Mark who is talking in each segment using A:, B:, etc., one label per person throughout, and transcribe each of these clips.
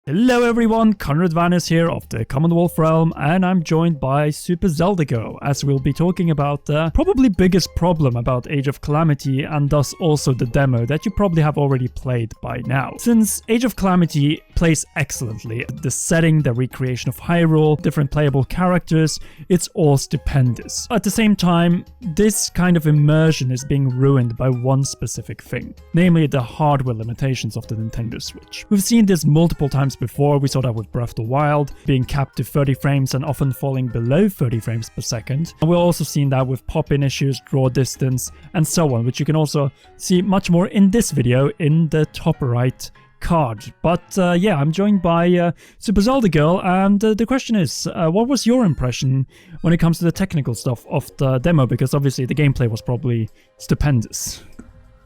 A: Hello everyone, Conrad Vanis here of the Commonwealth Realm, and I'm joined by Super Zelda Girl, as we'll be talking about the probably biggest problem about Age of Calamity, and thus also the demo that you probably have already played by now. Since Age of Calamity plays excellently, the setting, the recreation of Hyrule, different playable characters, it's all stupendous. At the same time, this kind of immersion is being ruined by one specific thing, namely the hardware limitations of the Nintendo Switch. We've seen this multiple times before. We saw that with Breath of the Wild being capped to 30 frames and often falling below 30 frames per second. And we're also seeing that with pop-in issues, draw distance, and so on, which you can also see much more in this video in the top right card. But yeah, I'm joined by Super Zelda Girl, and the question is, what was your impression when it comes to the technical stuff of the demo? Because obviously the gameplay was probably stupendous.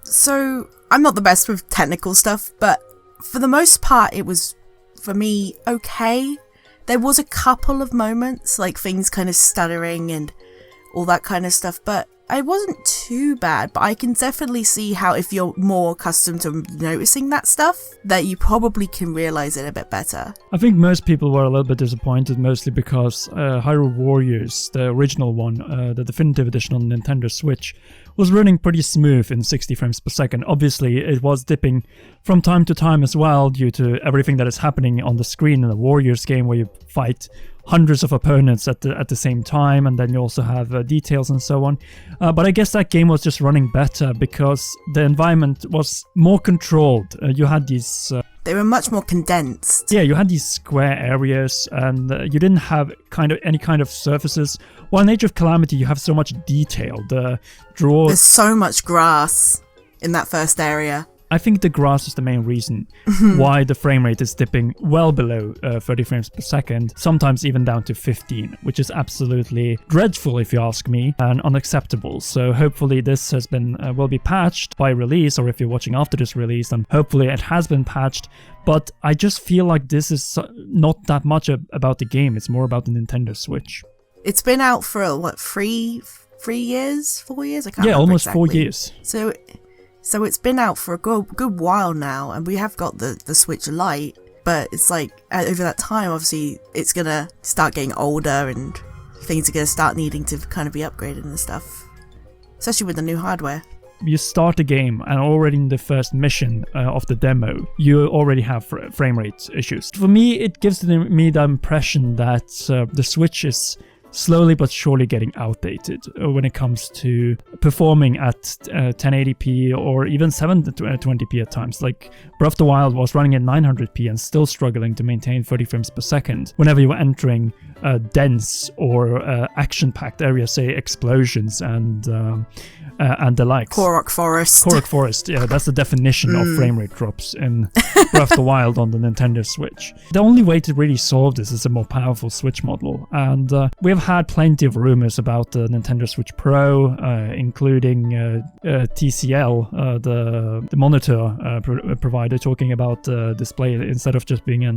B: So, I'm not the best with technical stuff, but for the most part it was, for me, okay. There was a couple of moments, like things kind of stuttering and all that kind of stuff, but it wasn't too bad. But I can definitely see how, if you're more accustomed to noticing that stuff, that you probably can realize it a bit better.
A: I think most people were a little bit disappointed, mostly because Hyrule Warriors, the original one, the definitive edition on Nintendo Switch, was running pretty smooth in 60 frames per second. Obviously, it was dipping from time to time as well due to everything that is happening on the screen in the Warriors game, where you fight hundreds of opponents at the same time, and then you also have details and so on. But I guess that game was just running better because the environment was more controlled. You had these...
B: They were much more condensed.
A: Yeah, you had these square areas, and you didn't have any kind of surfaces. While in Age of Calamity, you have so much detail.
B: There's so much grass in that first area.
A: I think the grass is the main reason why the frame rate is dipping well below 30 frames per second, sometimes even down to 15, which is absolutely dreadful if you ask me, and unacceptable. So hopefully this has been will be patched by release, or if you're watching after this release, then hopefully it has been patched. But I just feel like this is not that much about the game. It's more about the Nintendo Switch.
B: It's been out for what, 4 years? I can't remember.
A: Yeah, almost
B: exactly.
A: 4 years.
B: So it's been out for a good while now, and we have got the Switch Lite, but it's like, over that time, obviously, it's gonna start getting older, and things are gonna start needing to kind of be upgraded and stuff. Especially with the new hardware.
A: You start the game, and already in the first mission of the demo, you already have frame rate issues. For me, it gives me the impression that the Switch is slowly but surely getting outdated when it comes to performing at 1080p or even 720p at times. Like Breath of the Wild was running at 900p and still struggling to maintain 30 frames per second whenever you were entering dense or action-packed areas, say explosions and the likes.
B: Korok Forest,
A: yeah, that's the definition of frame rate drops in Breath of the Wild on the Nintendo Switch. The only way to really solve this is a more powerful Switch model, and we have had plenty of rumors about the Nintendo Switch Pro, including TCL, the monitor provider, talking about display instead of just being a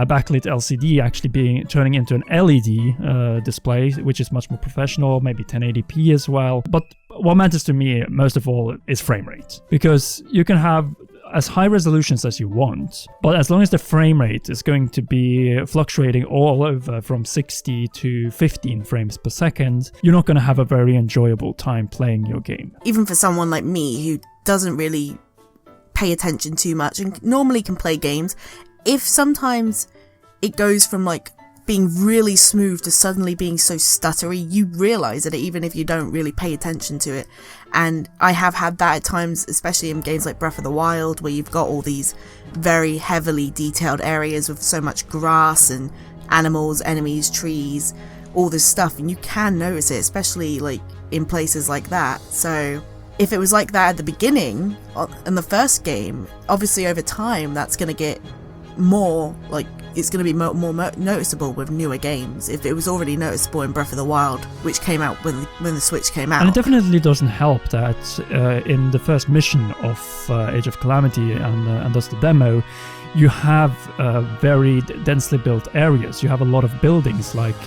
A: backlit LCD, actually turning into an LED display, which is much more professional, maybe 1080p as well. But what matters to me most of all is frame rate, because you can have as high resolutions as you want, but as long as the frame rate is going to be fluctuating all over from 60 to 15 frames per second, you're not going to have a very enjoyable time playing your game.
B: Even for someone like me who doesn't really pay attention too much and normally can play games, if sometimes it goes from like being really smooth to suddenly being so stuttery, you realize it even if you don't really pay attention to it. And I have had that at times, especially in games like Breath of the Wild, where you've got all these very heavily detailed areas with so much grass and animals, enemies, trees, all this stuff, and you can notice it, especially like in places like that. So if it was like that at the beginning in the first game, obviously over time that's going to get more, like, it's going to be more noticeable with newer games. If it was already noticeable in Breath of the Wild, which came out when the Switch came out.
A: And it definitely doesn't help that in the first mission of Age of Calamity and thus the demo, you have very densely built areas. You have a lot of buildings, like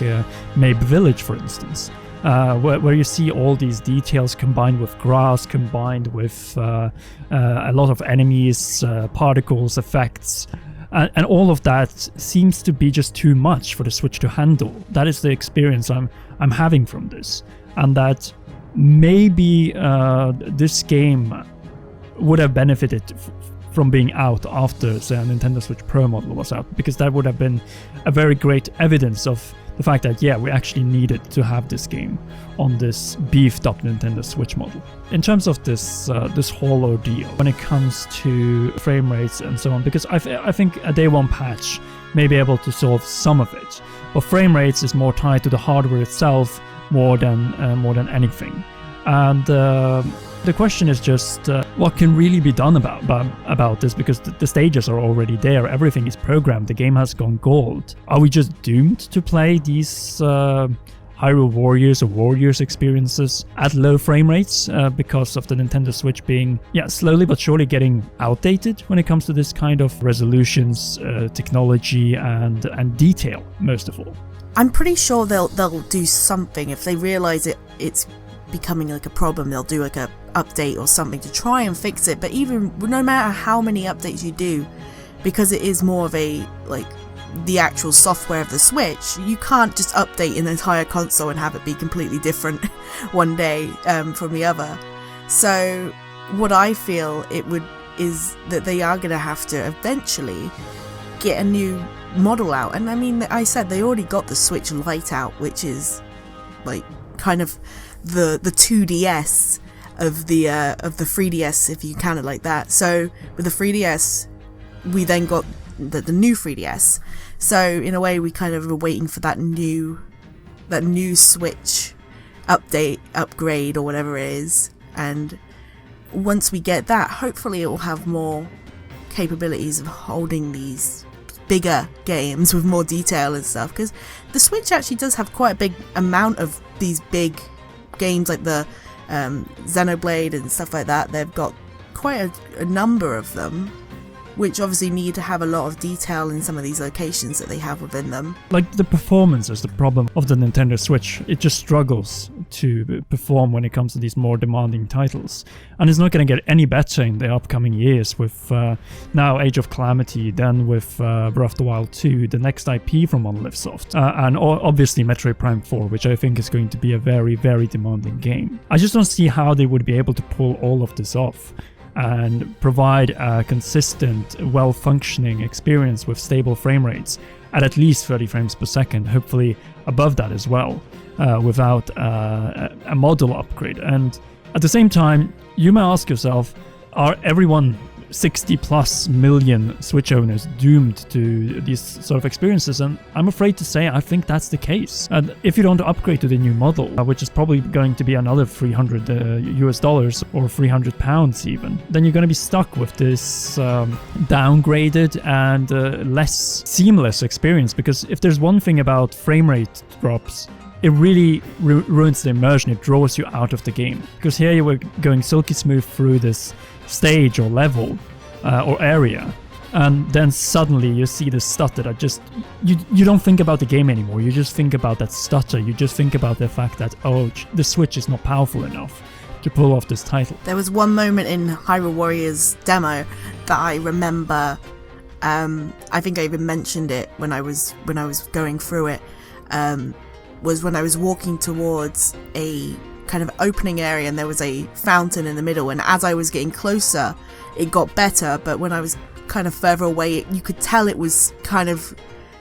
A: Mabe Village, for instance, where you see all these details combined with grass, combined with a lot of enemies, particles, effects. And all of that seems to be just too much for the Switch to handle. That is the experience I'm having from this. And that maybe this game would have benefited from being out after, say, a Nintendo Switch Pro model was out, because that would have been a very great evidence of the fact that, yeah, we actually needed to have this game on this beefed up Nintendo Switch model. In terms of this whole ordeal, when it comes to frame rates and so on, because I think a day one patch may be able to solve some of it, but frame rates is more tied to the hardware itself more than anything. And the question is just what can really be done about this, because the stages are already there, everything is programmed, the game has gone gold. Are we just doomed to play these Hyrule Warriors or Warriors experiences at low frame rates because of the Nintendo Switch being, slowly but surely getting outdated when it comes to this kind of resolutions, technology, and detail, most of all?
B: I'm pretty sure they'll do something if they realize it's becoming like a problem. They'll do like a update or something to try and fix it. But even no matter how many updates you do, because it is more of a like the actual software of the Switch, you can't just update an entire console and have it be completely different one day from the other. So what I feel is that they are going to have to eventually get a new model out. And I mean, I said they already got the Switch Lite out, which is like kind of the 2DS of the 3DS, if you count it like that. So with the 3DS, we then got the new 3DS. So in a way, we kind of were waiting for that new Switch upgrade or whatever it is. And once we get that, hopefully it will have more capabilities of holding these bigger games with more detail and stuff, because the Switch actually does have quite a big amount of these big games like the Xenoblade and stuff like that. They've got quite a number of them, which obviously need to have a lot of detail in some of these locations that they have within them.
A: Like, the performance is the problem of the Nintendo Switch. It just struggles to perform when it comes to these more demanding titles. And it's not going to get any better in the upcoming years with now Age of Calamity, then with Breath of the Wild 2, the next IP from Monolith Soft, and obviously Metroid Prime 4, which I think is going to be a very, very demanding game. I just don't see how they would be able to pull all of this off and provide a consistent, well-functioning experience with stable frame rates at least 30 frames per second, hopefully above that as well, without a model upgrade. And at the same time, you may ask yourself, are everyone 60 plus million Switch owners doomed to these sort of experiences? And I'm afraid to say I think that's the case. And if you don't upgrade to the new model, which is probably going to be another $300 US or £300 even, then you're going to be stuck with this downgraded and less seamless experience. Because if there's one thing about frame rate drops, it really ruins the immersion. It draws you out of the game. Because here you were going silky smooth through this stage or level or area, and then suddenly you see the stutter that just you don't think about the game anymore. You just think about that stutter. You just think about the fact that, oh, the Switch is not powerful enough to pull off this title.
B: There was one moment in Hyrule Warriors demo that I remember. I think I even mentioned it when I was going through it. Was when I was walking towards a kind of opening area and there was a fountain in the middle, and as I was getting closer it got better, but when I was kind of further away you could tell it was kind of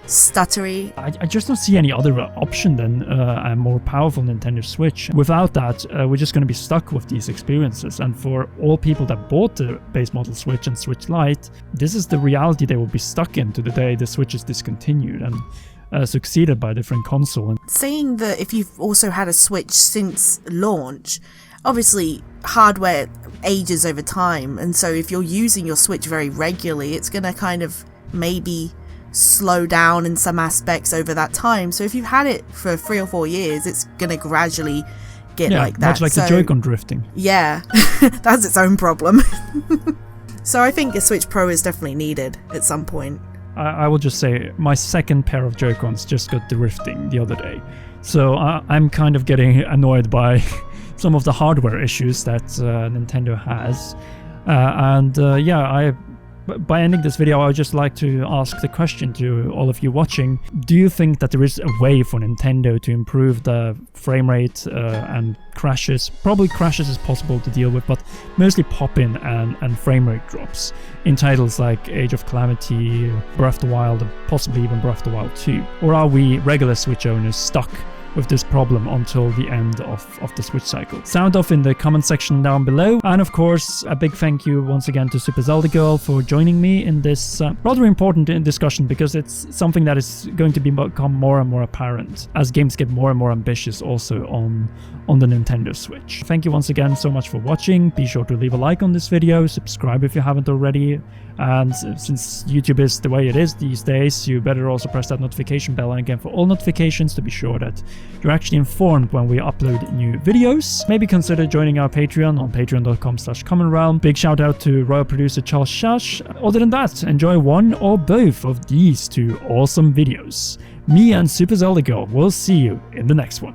B: stuttery.
A: I just don't see any other option than a more powerful Nintendo Switch. Without that, we're just going to be stuck with these experiences, and for all people that bought the base model Switch and Switch Lite, this is the reality they will be stuck in to the day the Switch is discontinued and succeeded by a different console.
B: Saying that if you've also had a Switch since launch, obviously hardware ages over time, and so if you're using your Switch very regularly, it's going to kind of maybe slow down in some aspects over that time. So if you've had it for 3 or 4 years, it's going to gradually get like that.
A: Much like the Joy-Con drifting.
B: Yeah, that's its own problem. So I think a Switch Pro is definitely needed at some point.
A: I will just say my second pair of Joy-Cons just got drifting the other day. So I'm kind of getting annoyed by some of the hardware issues that Nintendo has. by ending this video, I would just like to ask the question to all of you watching. Do you think that there is a way for Nintendo to improve the frame rate and crashes? Probably crashes is possible to deal with, but mostly pop-in and frame rate drops in titles like Age of Calamity, Breath of the Wild, and possibly even Breath of the Wild 2? Or are we regular Switch owners stuck with this problem until the end of the Switch cycle? Sound off in the comment section down below. And of course, a big thank you once again to Super Zelda Girl for joining me in this rather important discussion, because it's something that is going to become more and more apparent as games get more and more ambitious also on the Nintendo Switch. Thank you once again so much for watching. Be sure to leave a like on this video, subscribe if you haven't already, and since YouTube is the way it is these days, you better also press that notification bell again for all notifications to be sure that you're actually informed when we upload new videos. Maybe consider joining our Patreon on patreon.com/commonrealm. Big shout out to royal producer Charles Shash. Other than that, enjoy one or both of these two awesome videos. Me and Super Zelda Girl will see you in the next one.